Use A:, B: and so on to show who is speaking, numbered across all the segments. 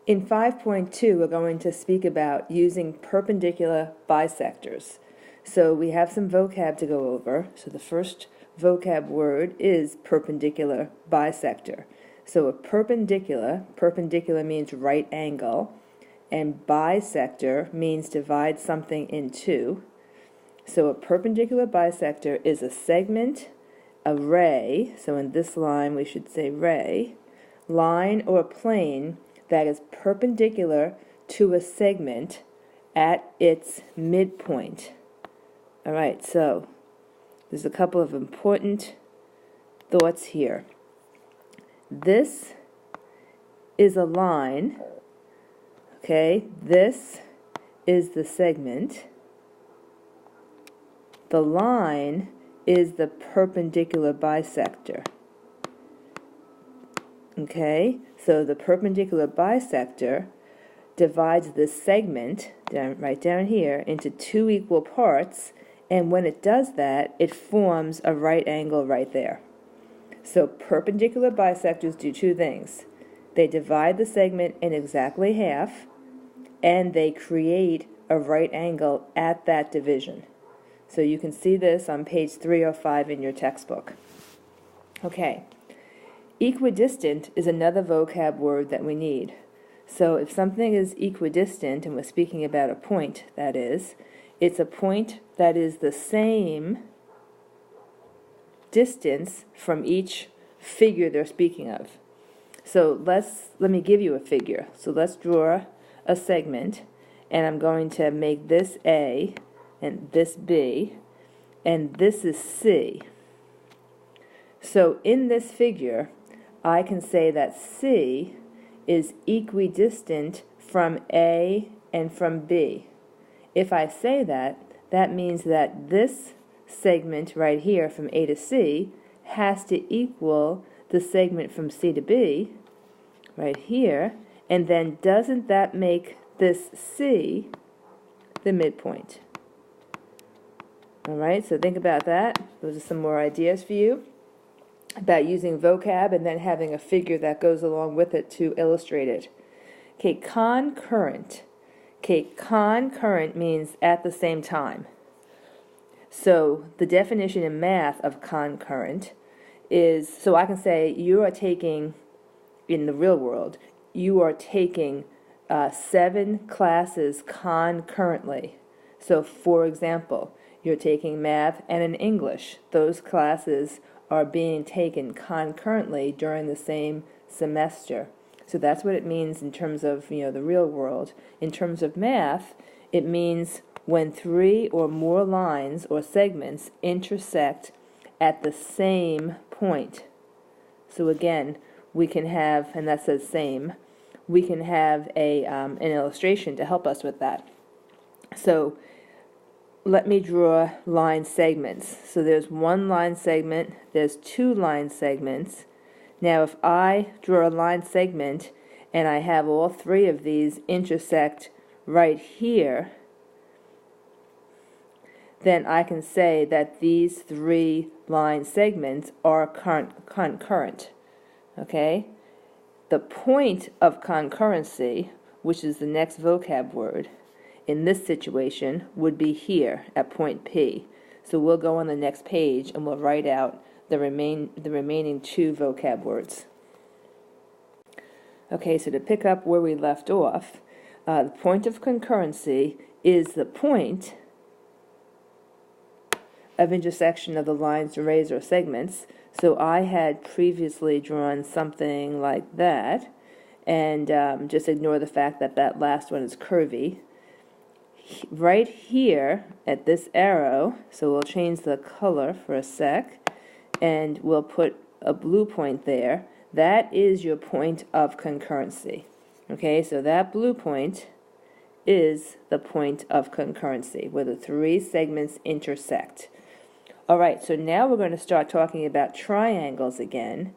A: In 5.2, we're going to speak about using perpendicular bisectors. So we have some vocab to go over. So the first vocab word is perpendicular bisector. So a perpendicular means right angle, and bisector means divide something in two. So a perpendicular bisector is a segment, a ray, so in this line we should say ray, line or plane that is perpendicular to a segment at its midpoint. All right, so there's a couple of important thoughts here. This is a line, okay? This is the segment. The line is the perpendicular bisector. Okay, so the perpendicular bisector divides this segment, right down here, into two equal parts, and when it does that, it forms a right angle right there. So perpendicular bisectors do two things. They divide the segment in exactly half, and they create a right angle at that division. So you can see this on page 305 in your textbook. Okay. Equidistant is another vocab word that we need. So if something is equidistant, and we're speaking about a point, that is, it's a point that is the same distance from each figure they're speaking of. So let me give you a figure. So let's draw a segment, and I'm going to make this A, and this B, and this is C. So in this figure, I can say that C is equidistant from A and from B. If I say that, that means that this segment right here from A to C has to equal the segment from C to B right here, and then doesn't that make this C the midpoint? All right, so think about that. Those are some more ideas for you about using vocab and then having a figure that goes along with it to illustrate it. Okay, concurrent. Okay, concurrent means at the same time. So the definition in math of concurrent is, so I can say you are taking, in the real world, you are taking 7 classes concurrently. So for example, you're taking math and an English. Those classes are being taken concurrently during the same semester. So that's what it means in terms of, the real world. In terms of math, it means when 3 or more lines or segments intersect at the same point. So again, we can have, and that says same, we can have an illustration to help us with that. So let me draw line segments. So there's one line segment, there's 2 line segments. Now if I draw a line segment and I have all 3 of these intersect right here, then I can say that these 3 line segments are concurrent. Okay? The point of concurrency, which is the next vocab word, in this situation would be here at point P. So we'll go on the next page and we'll write out the remaining 2 vocab words. Okay, so to pick up where we left off, the point of concurrency is the point of intersection of the lines, rays, or segments. So I had previously drawn something like that, and just ignore the fact that that last one is curvy. Right here at this arrow, so we'll change the color for a sec, and we'll put a blue point there. That is your point of concurrency. Okay, so that blue point is the point of concurrency, where the 3 segments intersect. All right, so now we're going to start talking about triangles again,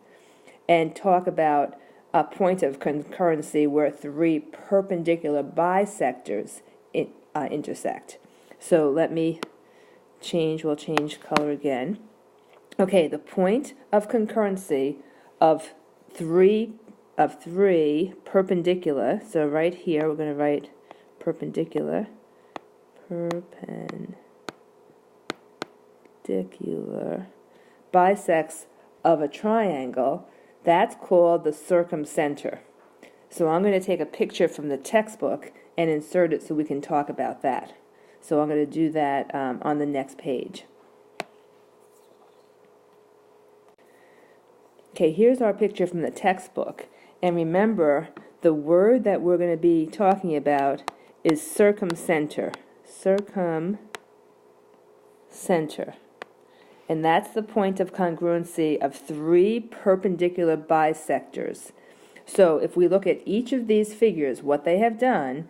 A: and talk about a point of concurrency where 3 perpendicular bisectors intersect. So let me we'll change color again. Okay, the point of concurrency of 3 of 3 perpendicular, so right here we're going to write perpendicular bisects of a triangle. That's called the circumcenter. So I'm going to take a picture from the textbook and insert it so we can talk about that. So I'm going to do that on the next page. Okay, here's our picture from the textbook. And remember, the word that we're going to be talking about is circumcenter. Circumcenter. And that's the point of congruency of 3 perpendicular bisectors. So if we look at each of these figures, what they have done,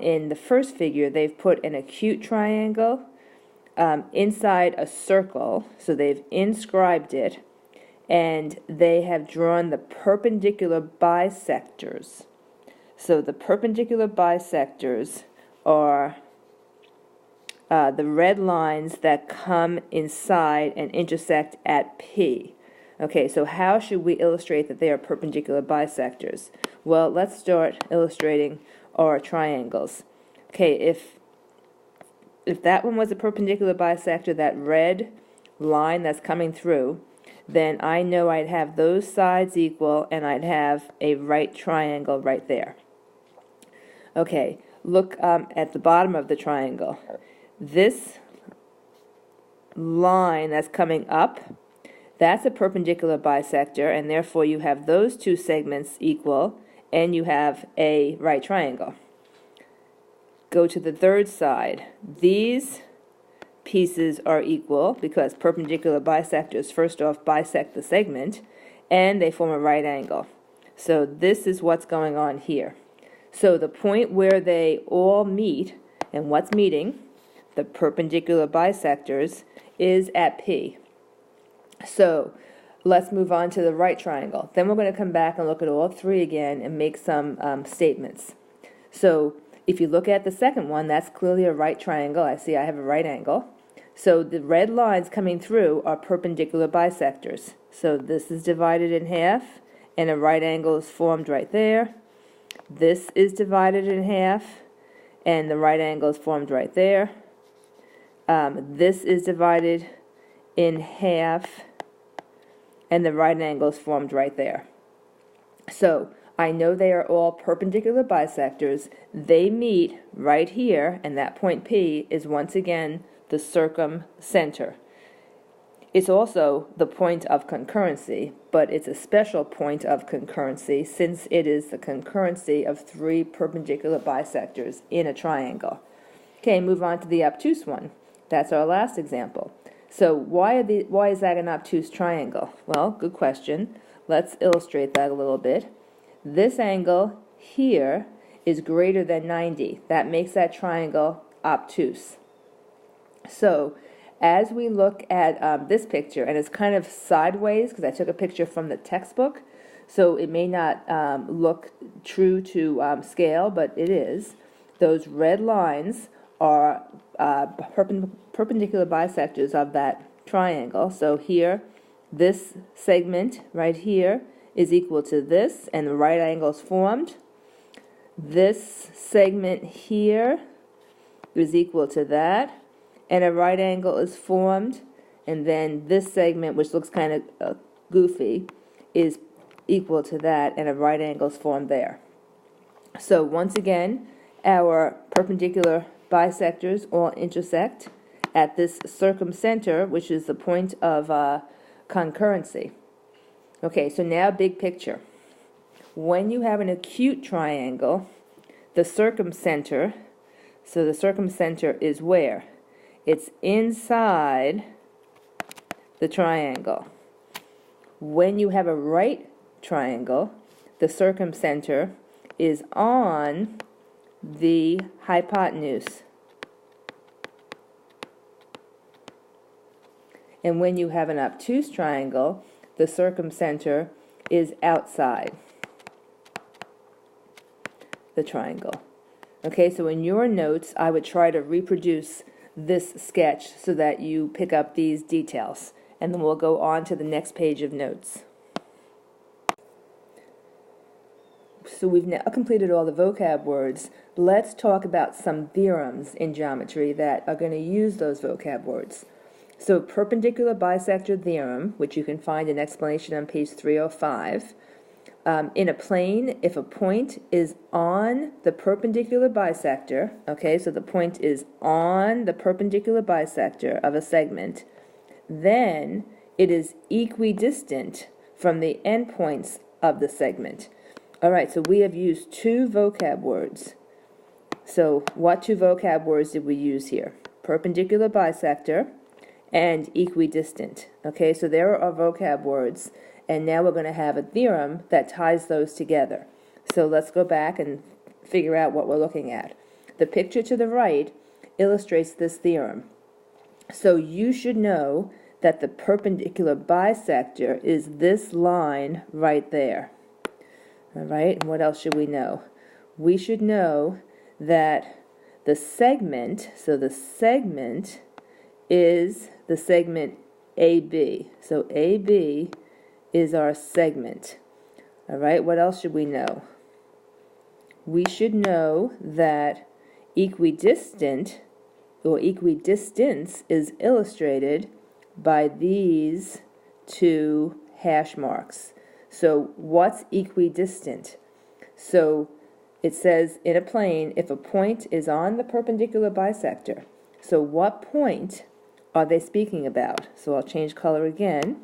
A: in the first figure, they've put an acute triangle inside a circle, so they've inscribed it, and they have drawn the perpendicular bisectors. So the perpendicular bisectors are the red lines that come inside and intersect at P. Okay, so how should we illustrate that they are perpendicular bisectors? Well, let's start illustrating our triangles. Okay, if that one was a perpendicular bisector, that red line that's coming through, then I know I'd have those sides equal and I'd have a right triangle right there. Okay, look at the bottom of the triangle. This line that's coming up, that's a perpendicular bisector, and therefore you have those two segments equal, and you have a right triangle. Go to the third side. These pieces are equal because perpendicular bisectors first off bisect the segment, and they form a right angle. So this is what's going on here. So the point where they all meet, and what's meeting, the perpendicular bisectors, is at P. So let's move on to the right triangle. Then we're going to come back and look at all 3 again and make some statements. So if you look at the second one, that's clearly a right triangle. I see I have a right angle. So the red lines coming through are perpendicular bisectors. So this is divided in half, and a right angle is formed right there. This is divided in half, and the right angle is formed right there. This is divided in half, and the right angle is formed right there. So I know they are all perpendicular bisectors. They meet right here, and that point P is once again the circumcenter. It's also the point of concurrency, but it's a special point of concurrency since it is the concurrency of 3 perpendicular bisectors in a triangle. Okay, move on to the obtuse one. That's our last example. So why is that an obtuse triangle? Well, good question. Let's illustrate that a little bit. This angle here is greater than 90. That makes that triangle obtuse. So as we look at this picture, and it's kind of sideways because I took a picture from the textbook, so it may not look true to scale, but it is. Those red lines are perpendicular bisectors of that triangle. So here, this segment right here is equal to this, and the right angle is formed. This segment here is equal to that, and a right angle is formed, and then this segment, which looks kind of goofy, is equal to that, and a right angle is formed there. So once again, our perpendicular bisectors all intersect at this circumcenter, which is the point of concurrency. Okay, so now big picture. When you have an acute triangle, the circumcenter, so the circumcenter is where? It's inside the triangle. When you have a right triangle, the circumcenter is on the hypotenuse. And when you have an obtuse triangle, the circumcenter is outside the triangle. Okay, so in your notes, I would try to reproduce this sketch so that you pick up these details. And then we'll go on to the next page of notes. So we've now completed all the vocab words. Let's talk about some theorems in geometry that are going to use those vocab words. So perpendicular bisector theorem, which you can find an explanation on page 305. In a plane, if a point is on the perpendicular bisector, okay, so the point is on the perpendicular bisector of a segment, then it is equidistant from the endpoints of the segment. All right, so we have used two vocab words. So what two vocab words did we use here? Perpendicular bisector and equidistant. Okay, so there are our vocab words, and now we're going to have a theorem that ties those together. So let's go back and figure out what we're looking at. The picture to the right illustrates this theorem. So you should know that the perpendicular bisector is this line right there. All right, and what else should we know? We should know that the segment, so the segment is the segment AB. So AB is our segment. All right, what else should we know? We should know that equidistant or equidistance is illustrated by these two hash marks. So what's equidistant? So it says in a plane, if a point is on the perpendicular bisector. So what point are they speaking about? So I'll change color again.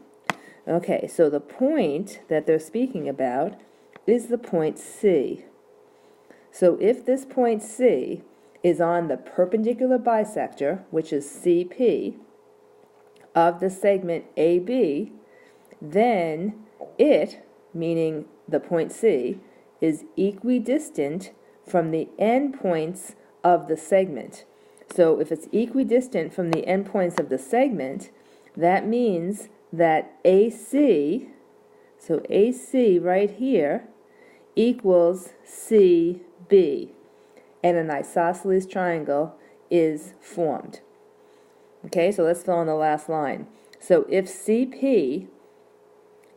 A: Okay, so the point that they're speaking about is the point C. So if this point C is on the perpendicular bisector, which is CP, of the segment AB, then it, meaning the point C, is equidistant from the endpoints of the segment. So if it's equidistant from the endpoints of the segment, that means that AC, so AC right here, equals CB, and an isosceles triangle is formed. Okay, so let's fill in the last line. So if CP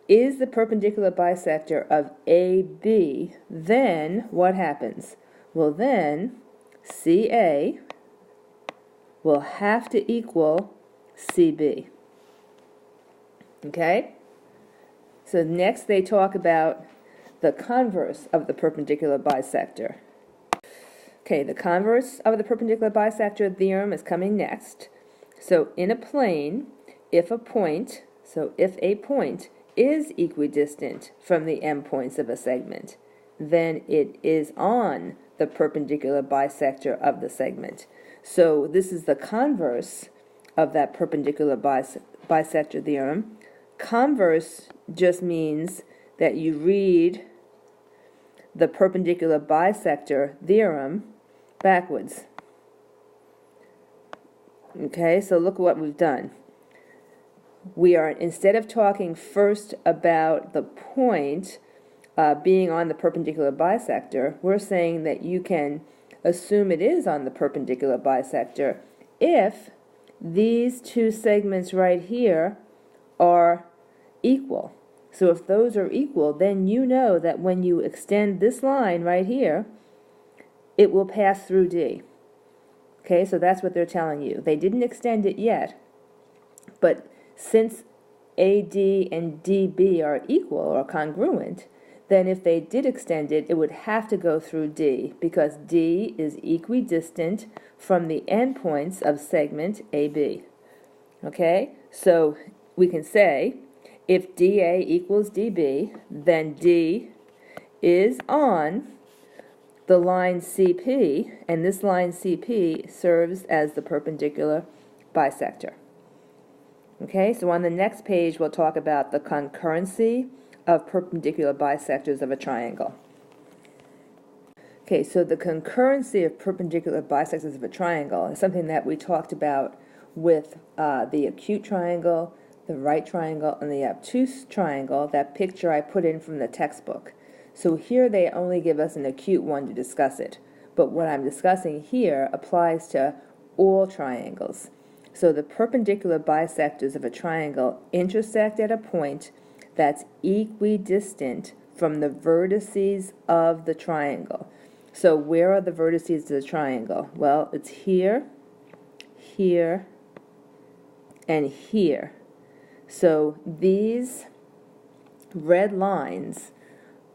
A: is the perpendicular bisector of AB, then what happens? Well, then CA will have to equal CB. Okay? So next they talk about the converse of the perpendicular bisector. Okay, the converse of the perpendicular bisector theorem is coming next. So in a plane, if a point is equidistant from the endpoints of a segment, then it is on the perpendicular bisector of the segment. So this is the converse of that perpendicular bisector theorem. Converse just means that you read the perpendicular bisector theorem backwards. Okay, so look what we've done. We are, instead of talking first about the point being on the perpendicular bisector, we're saying that you can assume it is on the perpendicular bisector if these two segments right here are equal. So if those are equal, then you know that when you extend this line right here, it will pass through D. Okay, so that's what they're telling you. They didn't extend it yet, but since AD and DB are equal or congruent, then if they did extend it, it would have to go through D, because D is equidistant from the endpoints of segment AB. Okay, so we can say if DA equals DB, then D is on the line CP, and this line CP serves as the perpendicular bisector. Okay, so on the next page we'll talk about the concurrency of perpendicular bisectors of a triangle. Okay, so the concurrency of perpendicular bisectors of a triangle is something that we talked about with the acute triangle, the right triangle, and the obtuse triangle, that picture I put in from the textbook. So here they only give us an acute one to discuss it, but what I'm discussing here applies to all triangles. So the perpendicular bisectors of a triangle intersect at a point that's equidistant from the vertices of the triangle. So where are the vertices of the triangle? Well, it's here, here, and here. So these red lines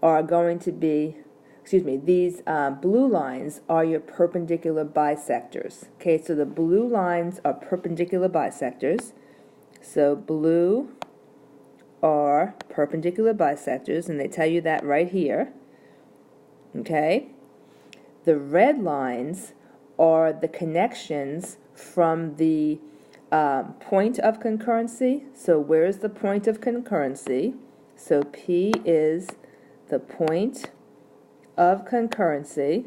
A: are going to be, these blue lines are your perpendicular bisectors. Okay, so the blue lines are perpendicular bisectors. So blue are perpendicular bisectors, and they tell you that right here. Okay, the red lines are the connections from the point of concurrency. So where is the point of concurrency? So P is the point of concurrency.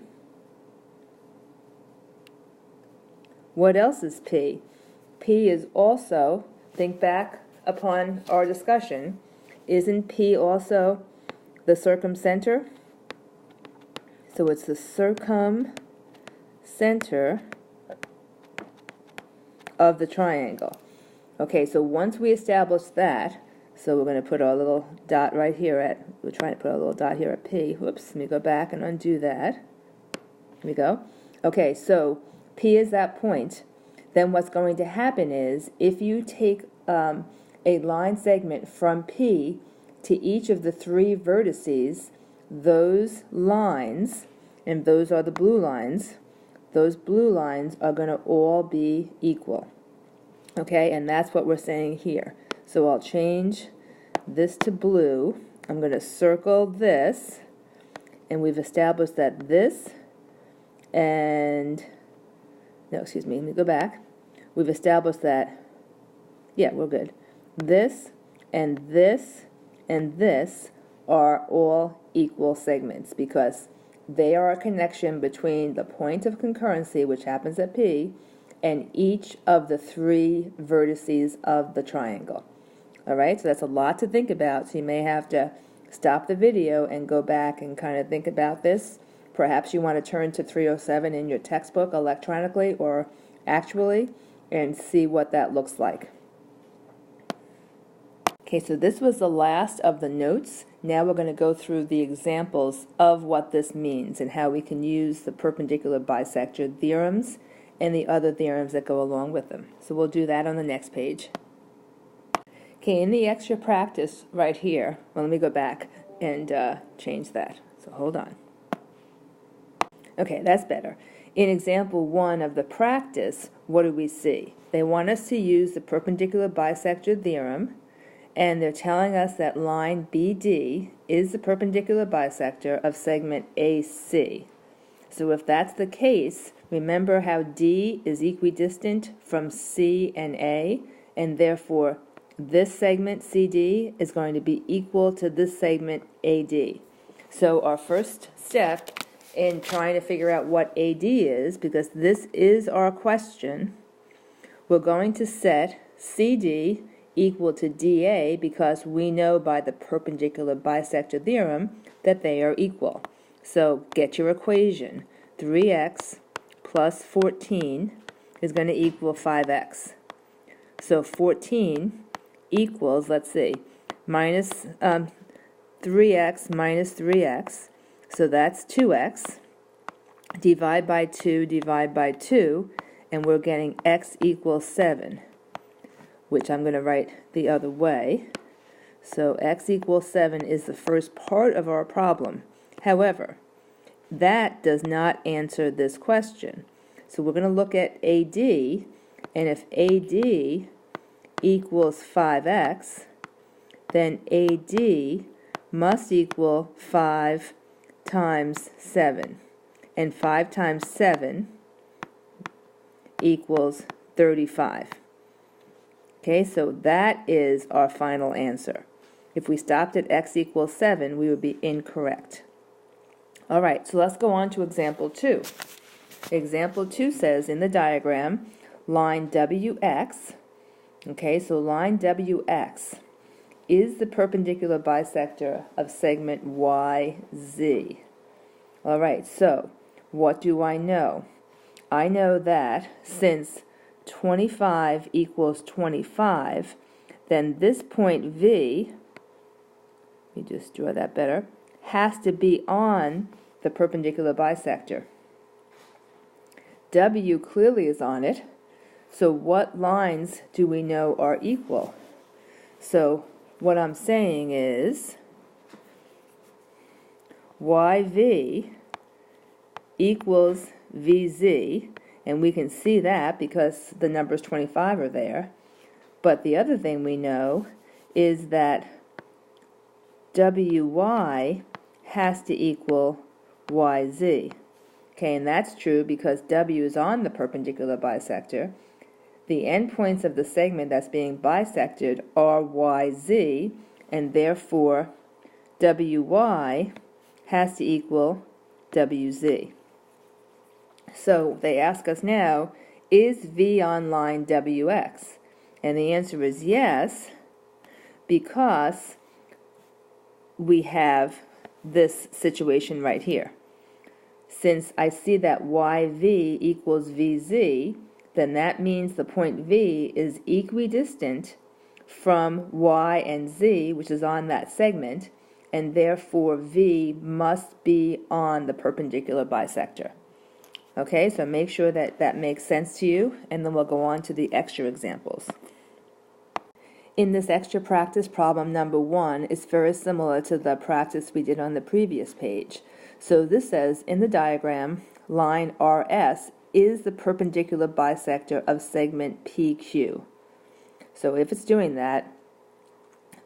A: What else is P? P is also, think back upon our discussion, isn't P also the circumcenter? So it's the circumcenter of the triangle. Okay, so once we establish that, so we're going to put our little dot right here we're trying to put our little dot here at P. Whoops, let me go back and undo that. Here we go. Okay, so P is that point. Then what's going to happen is, if you take a line segment from P to each of the three vertices, those lines, and those are the blue lines, those blue lines are going to all be equal. Okay, and that's what we're saying here. So I'll change this to blue. I'm going to circle this, and we've established that this and, no, excuse me, let me go back. We've established that, yeah, we're good. This and this and this are all equal segments because they are a connection between the point of concurrency, which happens at P, and each of the three vertices of the triangle. All right, so that's a lot to think about, so you may have to stop the video and go back and kind of think about this. Perhaps you want to turn to 307 in your textbook electronically or actually and see what that looks like. Okay, so this was the last of the notes. Now we're going to go through the examples of what this means and how we can use the perpendicular bisector theorems and the other theorems that go along with them. So we'll do that on the next page. Okay, in the extra practice right here, well, let me go back and change that. So hold on. Okay, that's better. In example 1 of the practice, what do we see? They want us to use the perpendicular bisector theorem, and they're telling us that line BD is the perpendicular bisector of segment AC. So if that's the case, remember how D is equidistant from C and A, and therefore this segment CD is going to be equal to this segment AD. So our first step in trying to figure out what AD is, because this is our question, we're going to set CD equal to DA because we know by the perpendicular bisector theorem that they are equal. So get your equation. 3x plus 14 is going to equal 5x. So 14 equals, let's see, minus 3x minus 3x, so that's 2x, divide by 2, and we're getting x equals 7, which I'm going to write the other way. So x equals 7 is the first part of our problem. However, that does not answer this question. So we're going to look at AD, and if AD equals 5x, then AD must equal 5 times 7. And 5 times 7 equals 35. Okay, so that is our final answer. If we stopped at x equals 7, we would be incorrect. All right, so let's go on to example 2. Example 2 says in the diagram, line WX, okay, so line WX is the perpendicular bisector of segment YZ. All right, so what do I know? I know that since 25 equals 25, then this point V, let me just draw that better, has to be on the perpendicular bisector. W clearly is on it, so what lines do we know are equal? So what I'm saying is YV equals VZ, and we can see that because the numbers 25 are there. But the other thing we know is that WY has to equal YZ. Okay, and that's true because W is on the perpendicular bisector. The endpoints of the segment that's being bisected are YZ, and therefore WY has to equal WZ. So they ask us now, is V on line WX? And the answer is yes, because we have this situation right here. Since I see that YV equals VZ, then that means the point V is equidistant from Y and Z, which is on that segment, and therefore V must be on the perpendicular bisector. Okay, so make sure that that makes sense to you, and then we'll go on to the extra examples. In this extra practice, problem number 1 is very similar to the practice we did on the previous page. So this says, in the diagram, line RS is the perpendicular bisector of segment PQ. So if it's doing that,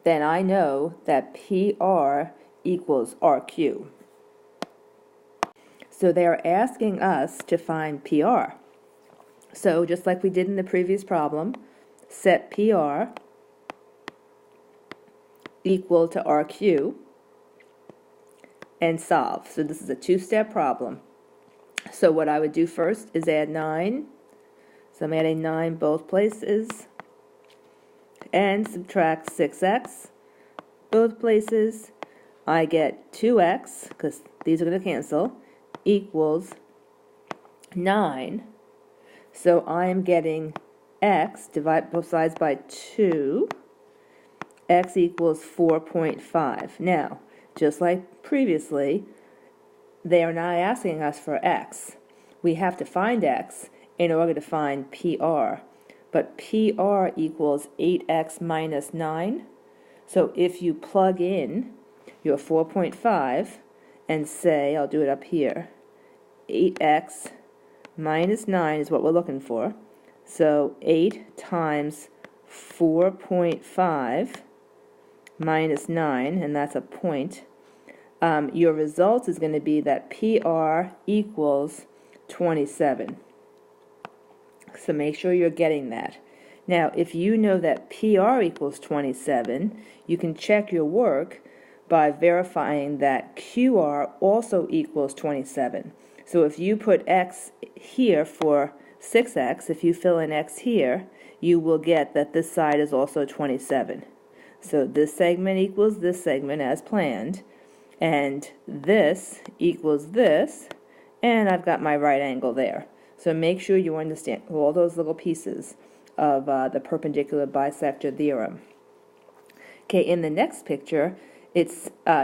A: then I know that PR equals RQ. So they're asking us to find PR. So just like we did in the previous problem, set PR equal to RQ and solve. So this is a two-step problem. So what I would do first is add 9. So I'm adding 9 both places. And subtract 6x both places. I get 2x, because these are going to cancel, equals 9. So I am getting x, divide both sides by 2. X equals 4.5. Now, just like previously, they are not asking us for x. We have to find x in order to find PR. But PR equals 8x minus 9. So if you plug in your 4.5 and say, I'll do it up here, 8x minus 9 is what we're looking for. So 8 times 4.5 minus 9, and that's a point. Your result is going to be that PR equals 27. So make sure you're getting that. Now, if you know that PR equals 27, you can check your work by verifying that QR also equals 27. So if you put x here for 6x, if you fill in x here, you will get that this side is also 27. So this segment equals this segment as planned, and this equals this, and I've got my right angle there. So make sure you understand all those little pieces of the perpendicular bisector theorem. Okay, in the next picture, it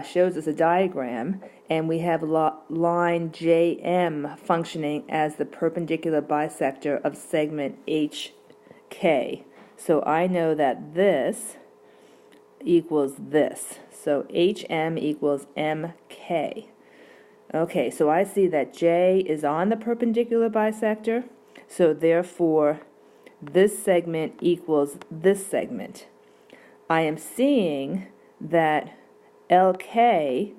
A: shows us a diagram, and we have line JM functioning as the perpendicular bisector of segment HK. So I know that this equals this. So HM equals MK. Okay, so I see that J is on the perpendicular bisector, so therefore this segment equals this segment. I am seeing that LK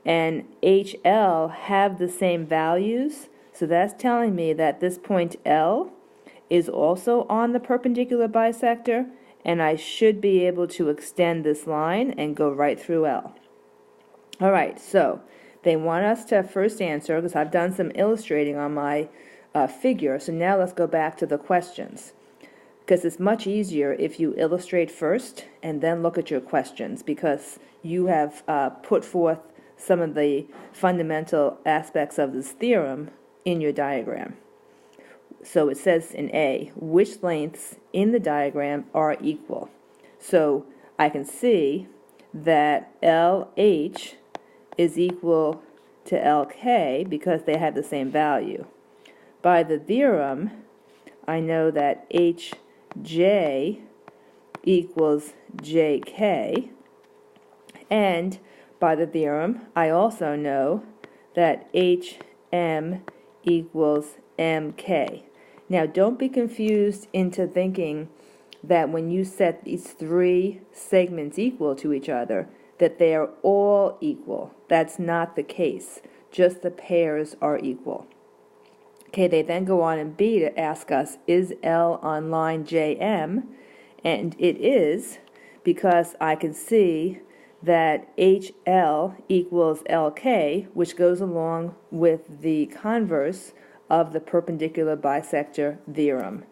A: and HL have the same values, so that's telling me that this point L is also on the perpendicular bisector, and I should be able to extend this line and go right through L. Alright, so they want us to first answer, because I've done some illustrating on my figure, so now let's go back to the questions. Because it's much easier if you illustrate first and then look at your questions, because you have put forth some of the fundamental aspects of this theorem in your diagram. So it says in A, which lengths in the diagram are equal? So I can see that LH is equal to LK because they have the same value. By the theorem, I know that HJ equals JK, and by the theorem, I also know that HM equals MK. Now, don't be confused into thinking that when you set these three segments equal to each other, that they are all equal. That's not the case. Just the pairs are equal. Okay, they then go on in B to ask us, is L on line JM? And it is, because I can see that HL equals LK, which goes along with the converse of the perpendicular bisector theorem.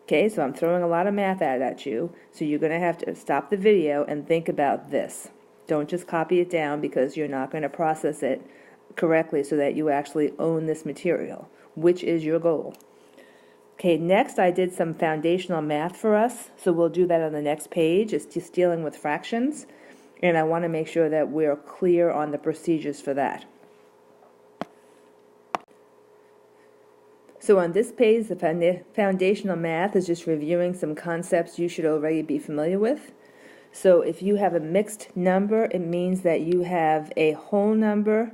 A: Okay, so I'm throwing a lot of math at you, so you're going to have to stop the video and think about this. Don't just copy it down because you're not going to process it correctly so that you actually own this material, which is your goal. Okay, next I did some foundational math for us, so we'll do that on the next page. It's just dealing with fractions, and I want to make sure that we're clear on the procedures for that. So on this page, the foundational math is just reviewing some concepts you should already be familiar with. So if you have a mixed number, it means that you have a whole number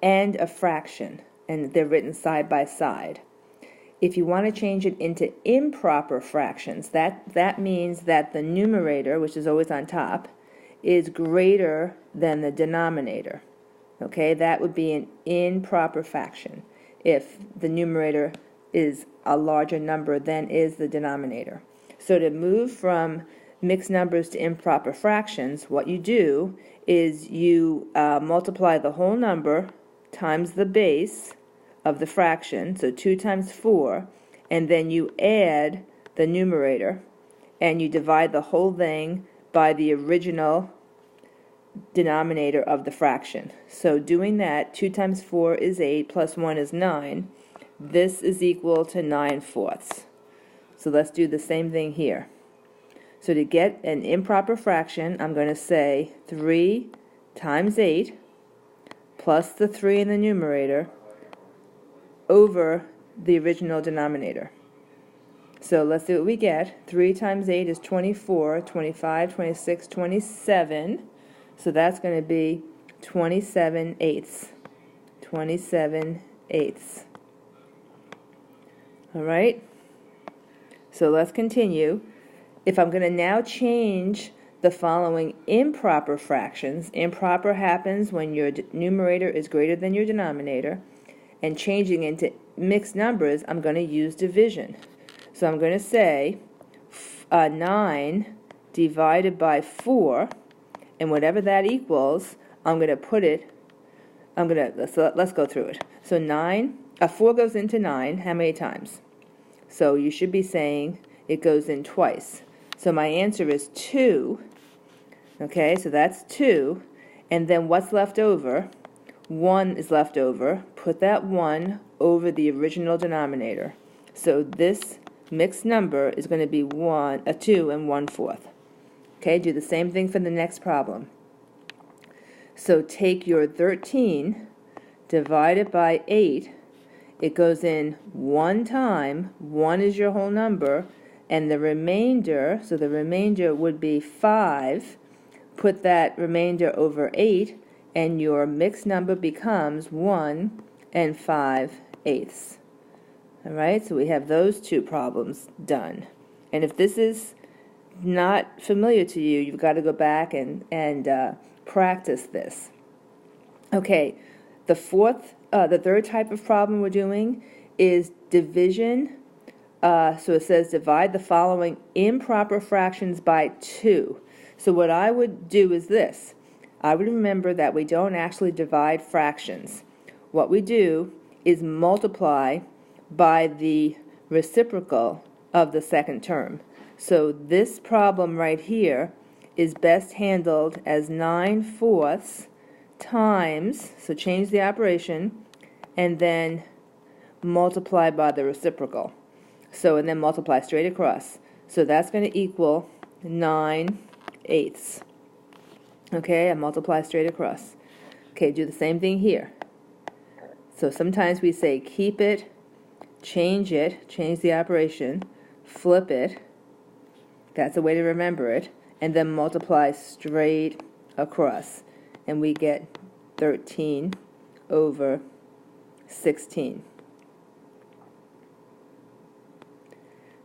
A: and a fraction, and they're written side by side. If you want to change it into improper fractions, that means that the numerator, which is always on top, is greater than the denominator. Okay, that would be an improper fraction if the numerator is a larger number than is the denominator. So to move from mixed numbers to improper fractions, what you do is you multiply the whole number times the base of the fraction, so 2 times 4, and then you add the numerator, and you divide the whole thing by the original denominator of the fraction. So doing that, 2 times 4 is 8, plus 1 is 9. This is equal to 9/4. So let's do the same thing here. So to get an improper fraction, I'm going to say 3 times 8 plus the 3 in the numerator over the original denominator. So let's see what we get. 3 times 8 is 24, 25, 26, 27. So that's going to be 27/8. 27/8. All right? So let's continue. If I'm going to now change the following improper fractions, improper happens when your numerator is greater than your denominator, and changing into mixed numbers, I'm going to use division. So I'm going to say 9 divided by 4, and whatever that equals, I'm going to put it, let's go through it. So 4 goes into 9, how many times? So you should be saying it goes in twice. So my answer is 2. Okay, so that's 2. And then what's left over? 1 is left over. Put that 1 over the original denominator. So this mixed number is going to be 2 and 1/4. Okay, do the same thing for the next problem. So take your 13, divide it by 8. It goes in 1 time. 1 is your whole number. And the remainder, so the remainder would be 5. Put that remainder over 8, and your mixed number becomes 1 and 5/8. All right, so we have those two problems done. And if this is not familiar to you, you've got to go back and practice this. Okay, the third type of problem we're doing is division. So it says divide the following improper fractions by 2. So what I would do is this. I would remember that we don't actually divide fractions. What we do is multiply by the reciprocal of the second term. So this problem right here is best handled as 9/4 times, so change the operation, and then multiply by the reciprocal. So, and then multiply straight across. So that's going to equal 9/8. Okay, I multiply straight across. Okay, do the same thing here. So sometimes we say keep it, change the operation, flip it, that's a way to remember it, and then multiply straight across. And we get 13 over 16.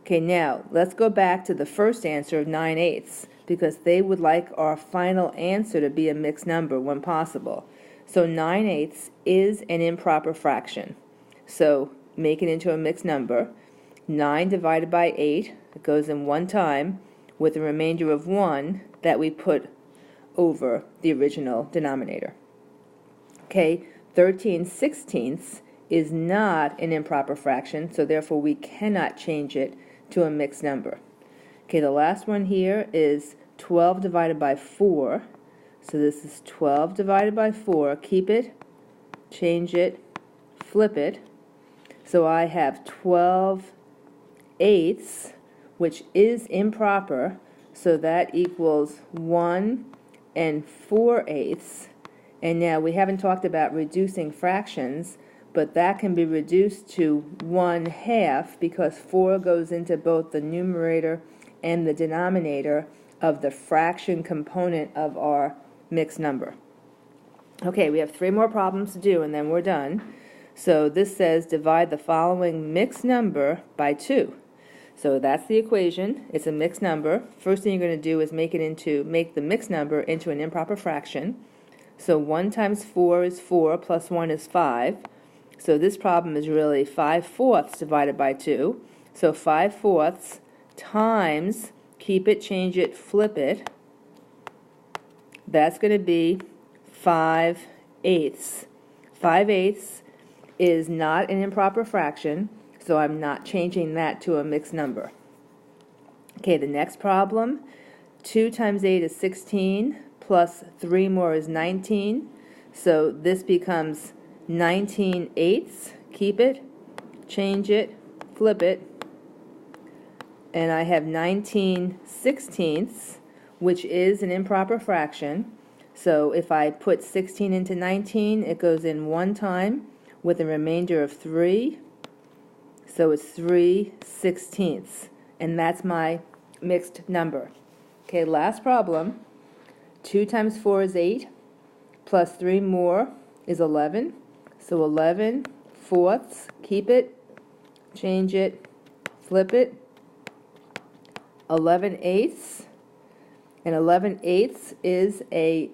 A: Okay, now let's go back to the first answer of 9/8 because they would like our final answer to be a mixed number when possible. So 9/8 is an improper fraction. So make it into a mixed number. 9 divided by 8, it goes in one time with a remainder of 1 that we put over the original denominator. Okay, 13/16 is not an improper fraction, so therefore we cannot change it to a mixed number. Okay, the last one here is 12 divided by 4. So this is 12 divided by 4. Keep it, change it, flip it. So I have 12/8, which is improper, so that equals 1 4/8. And now we haven't talked about reducing fractions, but that can be reduced to 1/2 because 4 goes into both the numerator and the denominator of the fraction component of our mixed number. Okay, we have 3 more problems to do and then we're done. So this says divide the following mixed number by 2. So that's the equation. It's a mixed number. First thing you're going to do is make the mixed number into an improper fraction. So 1 times 4 is 4 plus 1 is 5. So this problem is really 5/4 divided by 2. So 5/4 times, keep it, change it, flip it. That's going to be 5/8. 5/8 is not an improper fraction, so I'm not changing that to a mixed number. Okay, the next problem, 2 times 8 is 16, plus 3 more is 19. So this becomes 19/8. Keep it, change it, flip it. And I have 19/16, which is an improper fraction. So if I put 16 into 19, it goes in one time with a remainder of 3. So it's 3/16. And that's my mixed number. Okay, last problem. 2 times 4 is 8, plus 3 more is 11. So 11/4, keep it, change it, flip it. 11/8, and 11/8 is an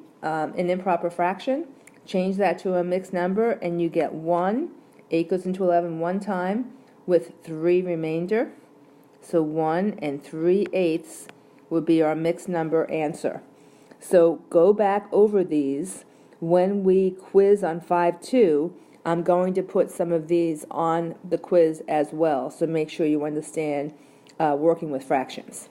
A: improper fraction. Change that to a mixed number and you get 1. 8 goes into 11 one time with 3 remainder. So 1 3/8 would be our mixed number answer. So go back over these. When we quiz on 5-2, I'm going to put some of these on the quiz as well, so make sure you understand working with fractions.